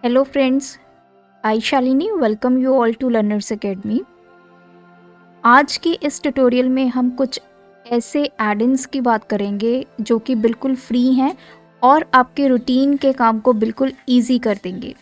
Hello friends, I Shalini welcome you all to Learners Academy। आज की इस tutorial में हम कुछ ऐसे एड-इन्स की बात करेंगे जो कि बिल्कुल फ्री हैं और आपके रूटीन के काम को बिल्कुल इजी कर देंगे।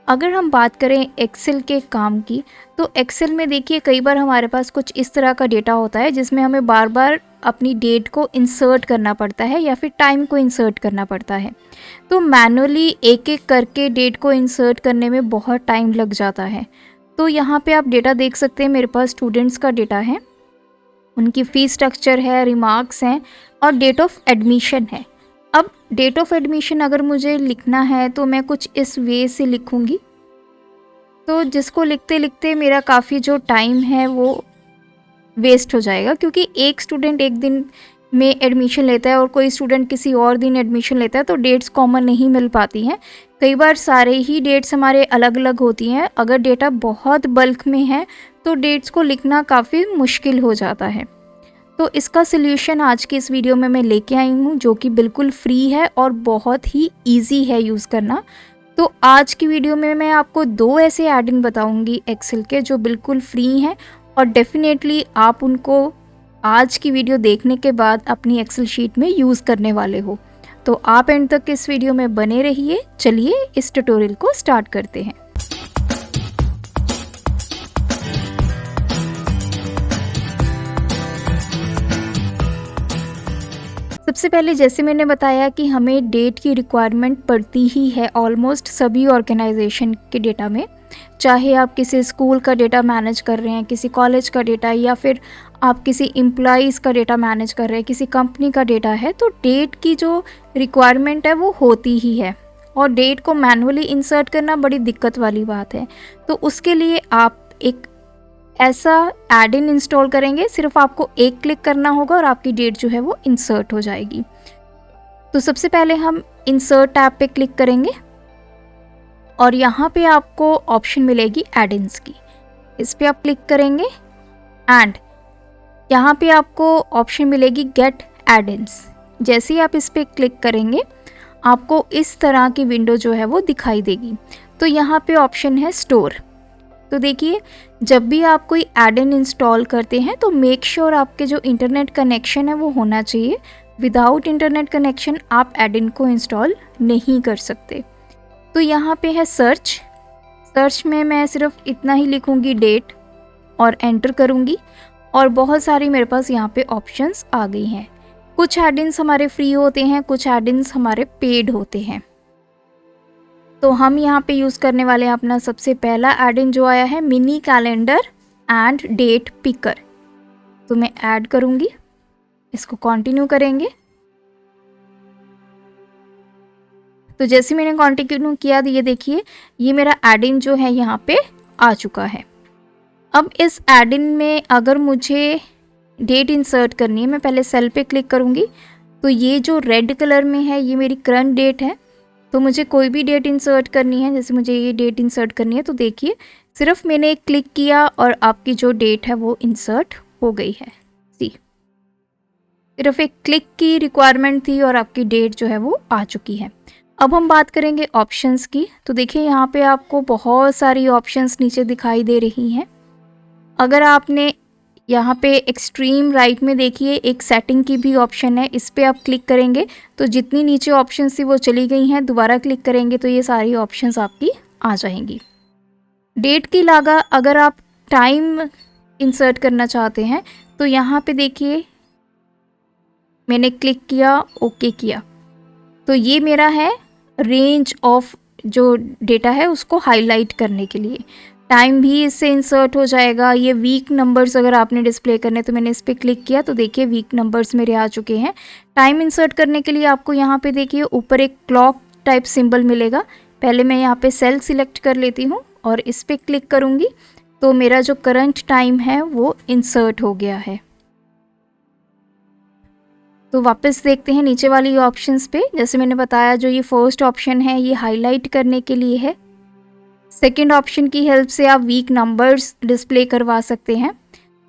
अगर हम बात करें एक्सेल के काम की, तो एक्सेल में देखिए कई बार हमारे पास कुछ इस तरह का डेटा होता है जिसमें हमें बार बार अपनी डेट को इंसर्ट करना पड़ता है या फिर टाइम को इंसर्ट करना पड़ता है। तो मैनुअली एक एक करके डेट को इंसर्ट करने में बहुत टाइम लग जाता है। तो यहाँ पे आप डेटा देख सकते हैं, मेरे पास स्टूडेंट्स का डेटा है, उनकी फ़ीस स्ट्रक्चर है, रिमार्क्स हैं और डेट ऑफ एडमिशन है। अब डेट ऑफ एडमिशन अगर मुझे लिखना है तो मैं कुछ इस वे से लिखूँगी, तो जिसको लिखते लिखते मेरा काफ़ी जो टाइम है वो वेस्ट हो जाएगा, क्योंकि एक स्टूडेंट एक दिन में एडमिशन लेता है और कोई स्टूडेंट किसी और दिन एडमिशन लेता है, तो डेट्स कॉमन नहीं मिल पाती हैं। कई बार सारे ही डेट्स हमारे अलग अलग होती हैं। अगर डेटा बहुत बल्क में है तो डेट्स को लिखना काफ़ी मुश्किल हो जाता है। तो इसका सल्यूशन आज की इस वीडियो में मैं लेके आई हूँ, जो कि बिल्कुल फ्री है और बहुत ही ईजी है यूज़ करना। तो आज की वीडियो में मैं आपको 2 ऐसे एड इन बताऊँगी एक्सेल के जो बिल्कुल फ्री हैं और डेफिनेटली आप उनको आज की वीडियो देखने के बाद अपनी एक्सेल शीट में यूज़ करने वाले हो। तो आप एंड तक इस वीडियो में बने रहिए। चलिए इस ट्यूटोरियल को स्टार्ट करते हैं। सबसे पहले जैसे मैंने बताया कि हमें डेट की रिक्वायरमेंट पड़ती ही है ऑलमोस्ट सभी ऑर्गेनाइजेशन के डेटा में, चाहे आप किसी स्कूल का डेटा मैनेज कर रहे हैं, किसी कॉलेज का डेटा, या फिर आप किसी एम्प्लॉइज़ का डेटा मैनेज कर रहे हैं, किसी कंपनी का डेटा है, तो डेट की जो रिक्वायरमेंट है वो होती ही है। और डेट को मैनुअली इंसर्ट करना बड़ी दिक्कत वाली बात है। तो उसके लिए आप एक ऐसा एड इन इंस्टॉल करेंगे, सिर्फ आपको एक क्लिक करना होगा और आपकी डेट जो है वो इंसर्ट हो जाएगी। तो सबसे पहले हम इंसर्ट टैब पे क्लिक करेंगे और यहाँ पे आपको ऑप्शन मिलेगी एड इन्स की। इस पर आप क्लिक करेंगे एंड यहाँ पे आपको ऑप्शन मिलेगी गेट एड इन्स। जैसे ही आप इस पर क्लिक करेंगे आपको इस तरह की विंडो जो है वो दिखाई देगी। तो यहाँ पे ऑप्शन है स्टोर। तो देखिए, जब भी आप कोई एड इन इंस्टॉल करते हैं तो मेक श्योर आपके जो इंटरनेट कनेक्शन है वो होना चाहिए। विदाउट इंटरनेट कनेक्शन आप एड इन को इंस्टॉल नहीं कर सकते। तो यहाँ पे है सर्च में मैं सिर्फ इतना ही लिखूँगी डेट और एंटर करूँगी और बहुत सारी मेरे पास यहाँ पे ऑप्शंस आ गई हैं। कुछ एड इन्स हमारे फ्री होते हैं, कुछ एड इन्स हमारे पेड होते हैं। तो हम यहाँ पे यूज़ करने वाले हैं अपना सबसे पहला एड इन जो आया है, mini calendar and date picker. तो मैं ऐड करूँगी, इसको कंटिन्यू करेंगे। तो जैसे मैंने कंटिन्यू किया, ये देखिए ये मेरा एड इन जो है यहाँ पे आ चुका है। अब इस एड इन में अगर मुझे डेट इंसर्ट करनी है, मैं पहले सेल पे क्लिक करूँगी। तो ये जो रेड कलर में है ये मेरी करंट डेट है। तो मुझे कोई भी डेट इंसर्ट करनी है, जैसे मुझे ये डेट इंसर्ट करनी है, तो देखिए सिर्फ मैंने एक क्लिक किया और आपकी जो डेट है वो इंसर्ट हो गई है। सी, सिर्फ एक क्लिक की रिक्वायरमेंट थी और आपकी डेट जो है वो आ चुकी है। अब हम बात करेंगे ऑप्शंस की। तो देखिए यहाँ पे आपको बहुत सारी ऑप्शंस नीचे दिखाई दे रही हैं। अगर आपने यहाँ पे एक्सट्रीम राइट में देखिए एक सेटिंग की भी ऑप्शन है, इस पर आप क्लिक करेंगे तो जितनी नीचे ऑप्शंस थी वो चली गई हैं। दोबारा क्लिक करेंगे तो ये सारी ऑप्शंस आपकी आ जाएंगी। डेट की अलावा अगर आप टाइम इंसर्ट करना चाहते हैं तो यहाँ पे देखिए मैंने क्लिक किया, ओके किया, तो ये मेरा है रेंज ऑफ जो डेटा है उसको हाईलाइट करने के लिए। टाइम भी इससे इंसर्ट हो जाएगा। ये वीक नंबर्स अगर आपने डिस्प्ले करने, तो मैंने इस पर क्लिक किया तो देखिए वीक नंबर्स मेरे आ चुके हैं। टाइम इंसर्ट करने के लिए आपको यहाँ पे देखिए ऊपर एक क्लॉक टाइप सिंबल मिलेगा। पहले मैं यहाँ पे सेल सिलेक्ट कर लेती हूँ और इस पर क्लिक करूँगी तो मेरा जो करंट टाइम है वो इंसर्ट हो गया है। तो वापस देखते हैं नीचे वाली ऑप्शंस पे। जैसे मैंने बताया, जो ये फर्स्ट ऑप्शन है ये हाईलाइट करने के लिए है। सेकेंड ऑप्शन की हेल्प से आप वीक नंबर्स डिस्प्ले करवा सकते हैं।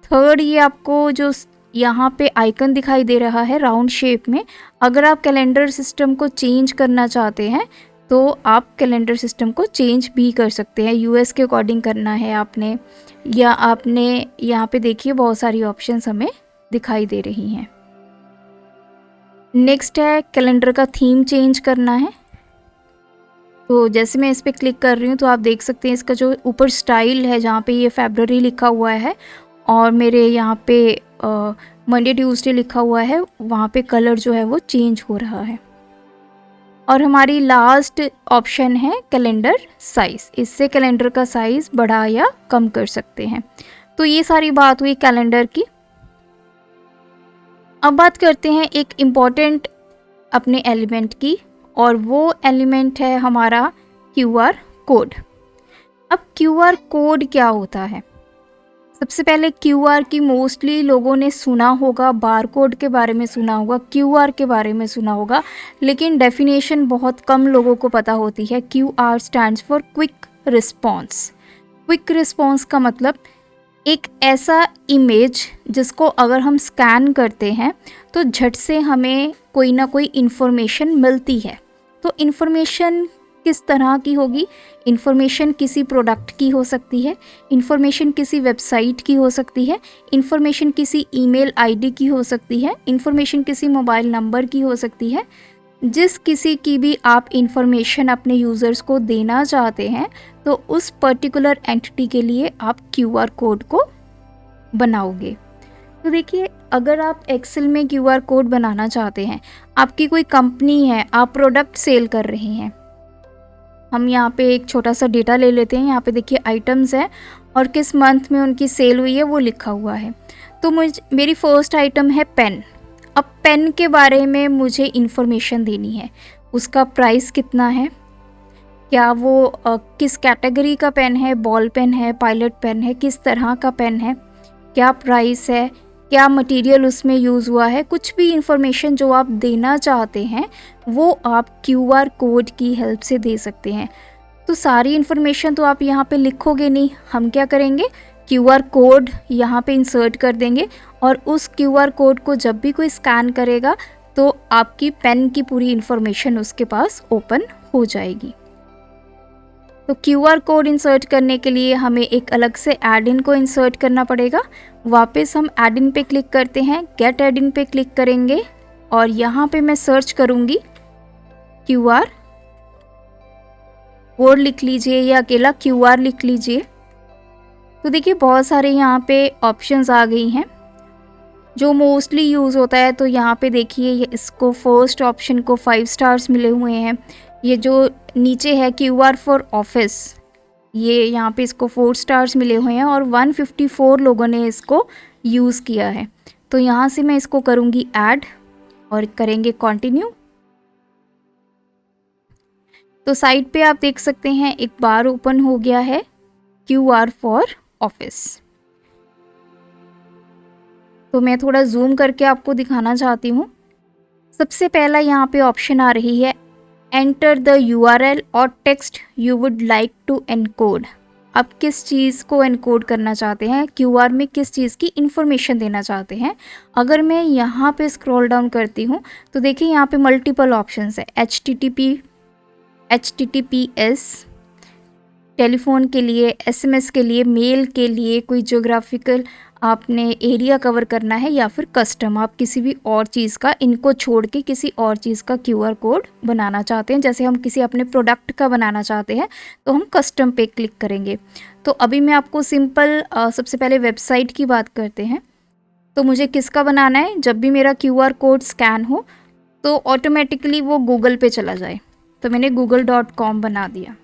थर्ड, ये आपको जो यहाँ पे आइकन दिखाई दे रहा है राउंड शेप में, अगर आप कैलेंडर सिस्टम को चेंज करना चाहते हैं तो आप कैलेंडर सिस्टम को चेंज भी कर सकते हैं। यूएस के अकॉर्डिंग करना है आपने, या आपने यहाँ पे देखिए बहुत सारी ऑप्शंस हमें दिखाई दे रही हैं। नेक्स्ट है कैलेंडर का थीम चेंज करना है। तो जैसे मैं इस पर क्लिक कर रही हूँ तो आप देख सकते हैं इसका जो ऊपर स्टाइल है जहाँ पे ये फेब्रुअरी लिखा हुआ है और मेरे यहाँ पे मंडे ट्यूसडे लिखा हुआ है, वहाँ पे कलर जो है वो चेंज हो रहा है। और हमारी लास्ट ऑप्शन है कैलेंडर साइज़। इससे कैलेंडर का साइज़ बढ़ा या कम कर सकते हैं। तो ये सारी बात हुई कैलेंडर की। अब बात करते हैं एक इम्पॉर्टेंट अपने एलिमेंट की, और वो एलिमेंट है हमारा QR कोड। अब QR कोड क्या होता है? सबसे पहले QR की मोस्टली लोगों ने सुना होगा, बार कोड के बारे में सुना होगा, QR के बारे में सुना होगा, लेकिन डेफिनेशन बहुत कम लोगों को पता होती है। QR stands for quick response. Quick response का मतलब एक ऐसा इमेज जिसको अगर हम स्कैन करते हैं तो झट से हमें कोई ना कोई इन्फॉर्मेशन मिलती है। तो इन्फॉर्मेशन किस तरह की होगी? इन्फॉर्मेशन किसी प्रोडक्ट की हो सकती है, इन्फॉर्मेशन किसी वेबसाइट की हो सकती है, इन्फॉर्मेशन किसी ईमेल आईडी की हो सकती है, इन्फॉर्मेशन किसी मोबाइल नंबर की हो सकती है। जिस किसी की भी आप इन्फॉर्मेशन अपने यूज़र्स को देना चाहते हैं तो उस पर्टिकुलर एंटिटी के लिए आप QR कोड को बनाओगे। तो देखिए, अगर आप एक्सेल में QR कोड बनाना चाहते हैं, आपकी कोई कंपनी है, आप प्रोडक्ट सेल कर रहे हैं। हम यहाँ पे एक छोटा सा डेटा ले लेते हैं। यहाँ पे देखिए आइटम्स है और किस मंथ में उनकी सेल हुई है वो लिखा हुआ है। तो मेरी फर्स्ट आइटम है पेन। अब पेन के बारे में मुझे इन्फॉर्मेशन देनी है। उसका प्राइस कितना है, क्या वो किस कैटेगरी का पेन है, बॉल पेन है, पायलट पेन है, किस तरह का पेन है, क्या प्राइस है, क्या मटेरियल उसमें यूज़ हुआ है। कुछ भी इन्फॉर्मेशन जो आप देना चाहते हैं वो आप QR कोड की हेल्प से दे सकते हैं। तो सारी इन्फॉर्मेशन तो आप यहाँ पे लिखोगे नहीं, हम क्या करेंगे, QR कोड यहाँ पे इंसर्ट कर देंगे और उस QR कोड को जब भी कोई स्कैन करेगा तो आपकी पेन की पूरी इन्फॉर्मेशन उसके पास ओपन हो जाएगी। तो QR कोड इंसर्ट करने के लिए हमें एक अलग से ऐड इन को इंसर्ट करना पड़ेगा। वापस हम ऐड इन पे क्लिक करते हैं, गेट ऐड इन पे क्लिक करेंगे और यहाँ पे मैं सर्च करूँगी QR कोड लिख लीजिए या अकेला QR लिख लीजिए। तो देखिए बहुत सारे यहाँ पे ऑप्शंस आ गई हैं जो मोस्टली यूज़ होता है। तो यहाँ पे देखिए ये इसको फर्स्ट ऑप्शन को 5 स्टार्स मिले हुए हैं। ये जो नीचे है QR फॉर ऑफिस, ये यहाँ पे इसको 4 स्टार्स मिले हुए हैं और 154 लोगों ने इसको यूज़ किया है। तो यहाँ से मैं इसको करूँगी ऐड और करेंगे कंटिन्यू। तो साइड पे आप देख सकते हैं एक बार ओपन हो गया है QR फॉर ऑफिस। तो मैं थोड़ा जूम करके आपको दिखाना चाहती हूँ। सबसे पहला यहाँ पे ऑप्शन आ रही है एंटर द URL और text you would like to encode. आप किस चीज़ को एनकोड करना चाहते हैं, QR में किस चीज़ की इन्फॉर्मेशन देना चाहते हैं। अगर मैं यहाँ पे स्क्रॉल डाउन करती हूँ तो देखिए यहाँ पे मल्टीपल ऑप्शंस है। HTTPS टेलीफोन के लिए, SMS के लिए, मेल के लिए, कोई ज्योग्राफिकल आपने एरिया कवर करना है, या फिर कस्टम आप किसी भी और चीज़ का, इनको छोड़ के किसी और चीज़ का QR कोड बनाना चाहते हैं। जैसे हम किसी अपने प्रोडक्ट का बनाना चाहते हैं तो हम कस्टम पे क्लिक करेंगे। तो अभी मैं आपको सिंपल सबसे पहले वेबसाइट की बात करते हैं। तो मुझे किसका बनाना है, जब भी मेरा QR कोड स्कैन हो तो ऑटोमेटिकली वो गूगल पे चला जाए। तो मैंने google.com बना दिया।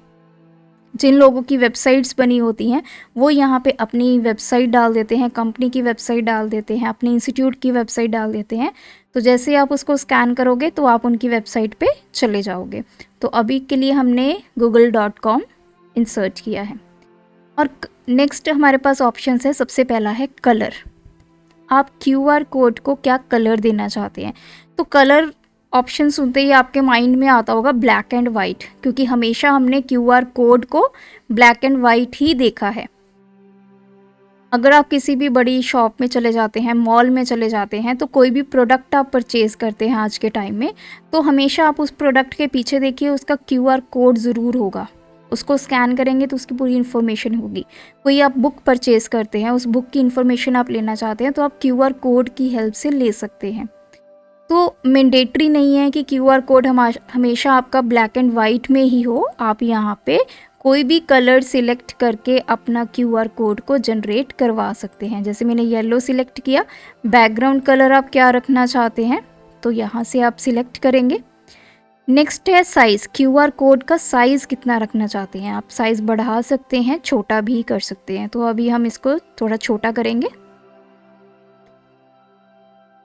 जिन लोगों की वेबसाइट्स बनी होती हैं वो यहाँ पे अपनी वेबसाइट डाल देते हैं, कंपनी की वेबसाइट डाल देते हैं, अपने इंस्टीट्यूट की वेबसाइट डाल देते हैं। तो जैसे आप उसको स्कैन करोगे तो आप उनकी वेबसाइट पे चले जाओगे। तो अभी के लिए हमने google.com इंसर्ट किया है। और नेक्स्ट हमारे पास ऑप्शन है, सबसे पहला है कलर। आप QR कोड को क्या कलर देना चाहते हैं। तो कलर ऑप्शन सुनते ही आपके माइंड में आता होगा ब्लैक एंड वाइट, क्योंकि हमेशा हमने QR कोड को ब्लैक एंड वाइट ही देखा है। अगर आप किसी भी बड़ी शॉप में चले जाते हैं, मॉल में चले जाते हैं, तो कोई भी प्रोडक्ट आप परचेज़ करते हैं आज के टाइम में, तो हमेशा आप उस प्रोडक्ट के पीछे देखिए उसका क्यूआर कोड ज़रूर होगा। उसको स्कैन करेंगे तो उसकी पूरी इन्फॉर्मेशन होगी। कोई आप बुक परचेज़ करते हैं, उस बुक की इन्फॉर्मेशन आप लेना चाहते हैं, तो आप क्यूआर कोड की हेल्प से ले सकते हैं। तो मैंडेटरी नहीं है कि क्यूआर कोड हमेशा आपका ब्लैक एंड वाइट में ही हो। आप यहाँ पे कोई भी कलर सिलेक्ट करके अपना क्यूआर कोड को जनरेट करवा सकते हैं। जैसे मैंने येलो सिलेक्ट किया, बैकग्राउंड कलर आप क्या रखना चाहते हैं तो यहाँ से आप सिलेक्ट करेंगे। नेक्स्ट है साइज़। क्यूआर कोड का साइज़ कितना रखना चाहते हैं आप, साइज़ बढ़ा सकते हैं, छोटा भी कर सकते हैं। तो अभी हम इसको थोड़ा छोटा करेंगे।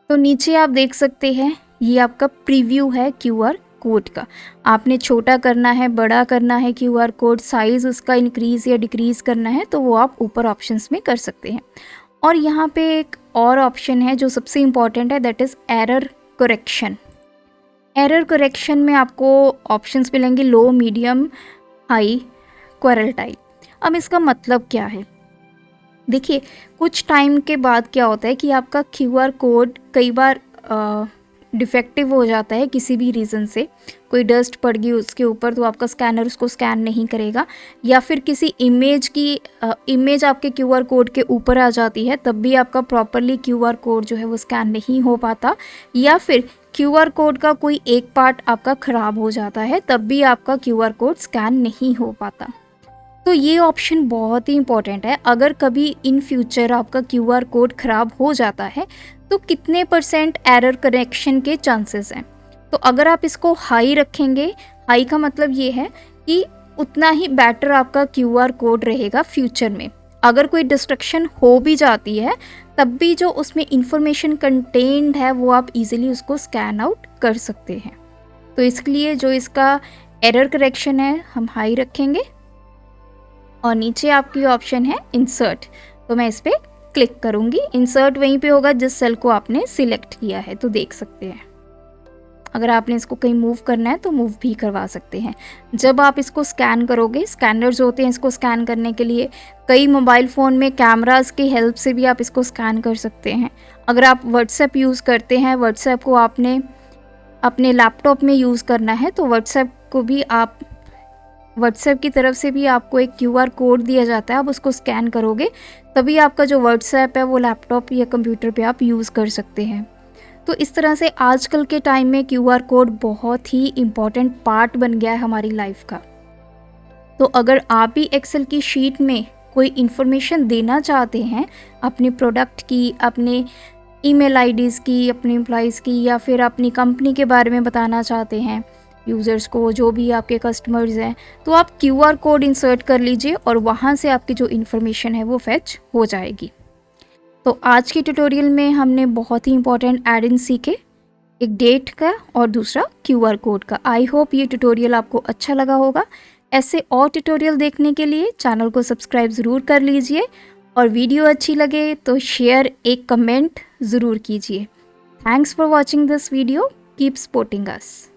तो नीचे आप देख सकते हैं ये आपका प्रीव्यू है क्यूआर कोड का। आपने छोटा करना है, बड़ा करना है क्यूआर कोड, साइज़ उसका इंक्रीज़ या डिक्रीज़ करना है तो वो आप ऊपर ऑप्शंस में कर सकते हैं। और यहाँ पे एक और ऑप्शन है जो सबसे इम्पॉर्टेंट है, that is error correction. Error correction में आपको ऑप्शंस मिलेंगे लो, मीडियम, हाई, क्वारटाइल। अब इसका मतलब क्या है, देखिए कुछ टाइम के बाद क्या होता है कि आपका क्यूआर कोड कई बार डिफेक्टिव हो जाता है किसी भी रीज़न से। कोई डस्ट पड़ गई उसके ऊपर तो आपका स्कैनर उसको स्कैन नहीं करेगा, या फिर किसी इमेज आपके क्यूआर कोड के ऊपर आ जाती है तब भी आपका प्रॉपरली क्यूआर कोड जो है वो स्कैन नहीं हो पाता, या फिर क्यूआर कोड का कोई एक पार्ट आपका ख़राब हो जाता है तब भी आपका क्यूआर कोड स्कैन नहीं हो पाता। तो ये ऑप्शन बहुत ही इंपॉर्टेंट है। अगर कभी इन फ्यूचर आपका क्यूआर कोड ख़राब हो जाता है तो कितने % एरर करेक्शन के चांसेस हैं। तो अगर आप इसको हाई रखेंगे, हाई का मतलब ये है कि उतना ही बेटर आपका क्यूआर कोड रहेगा फ्यूचर में। अगर कोई डिस्ट्रक्शन हो भी जाती है तब भी जो उसमें इंफॉर्मेशन कंटेंट है वो आप इजीली उसको स्कैन आउट कर सकते हैं। तो इसलिए जो इसका एरर करेक्शन है हम हाई रखेंगे। और नीचे आपकी ऑप्शन है इंसर्ट, तो मैं इस पर क्लिक करूँगी। इंसर्ट वहीं पे होगा जिस सेल को आपने सिलेक्ट किया है, तो देख सकते हैं। अगर आपने इसको कहीं मूव करना है तो मूव भी करवा सकते हैं। जब आप इसको स्कैन करोगे, स्कैनर्स होते हैं इसको स्कैन करने के लिए, कई मोबाइल फ़ोन में कैमरास की हेल्प से भी आप इसको स्कैन कर सकते हैं। अगर आप व्हाट्सएप यूज़ करते हैं, व्हाट्सएप को आपने अपने लैपटॉप में यूज़ करना है तो व्हाट्सएप की तरफ से भी आपको एक क्यूआर कोड दिया जाता है, आप उसको स्कैन करोगे तभी आपका जो व्हाट्सएप है वो लैपटॉप या कंप्यूटर पे आप यूज़ कर सकते हैं। तो इस तरह से आजकल के टाइम में क्यूआर कोड बहुत ही इम्पॉर्टेंट पार्ट बन गया है हमारी लाइफ का। तो अगर आप भी एक्सेल की शीट में कोई इन्फॉर्मेशन देना चाहते हैं अपने प्रोडक्ट की, अपने ईमेल आईडीज़ की, अपने एम्प्लॉइज़ की, या फिर अपनी कंपनी के बारे में बताना चाहते हैं यूज़र्स को, जो भी आपके कस्टमर्स हैं, तो आप क्यूआर कोड इंसर्ट कर लीजिए और वहाँ से आपकी जो इन्फॉर्मेशन है वो फैच हो जाएगी। तो आज के ट्यूटोरियल में हमने बहुत ही इंपॉर्टेंट ऐड इन सीखे, एक डेट का और दूसरा क्यूआर कोड का। आई होप ये ट्यूटोरियल आपको अच्छा लगा होगा। ऐसे और ट्यूटोरियल देखने के लिए चैनल को सब्सक्राइब ज़रूर कर लीजिए, और वीडियो अच्छी लगे तो शेयर, एक कमेंट ज़रूर कीजिए। Thanks for watching this video, keep supporting us.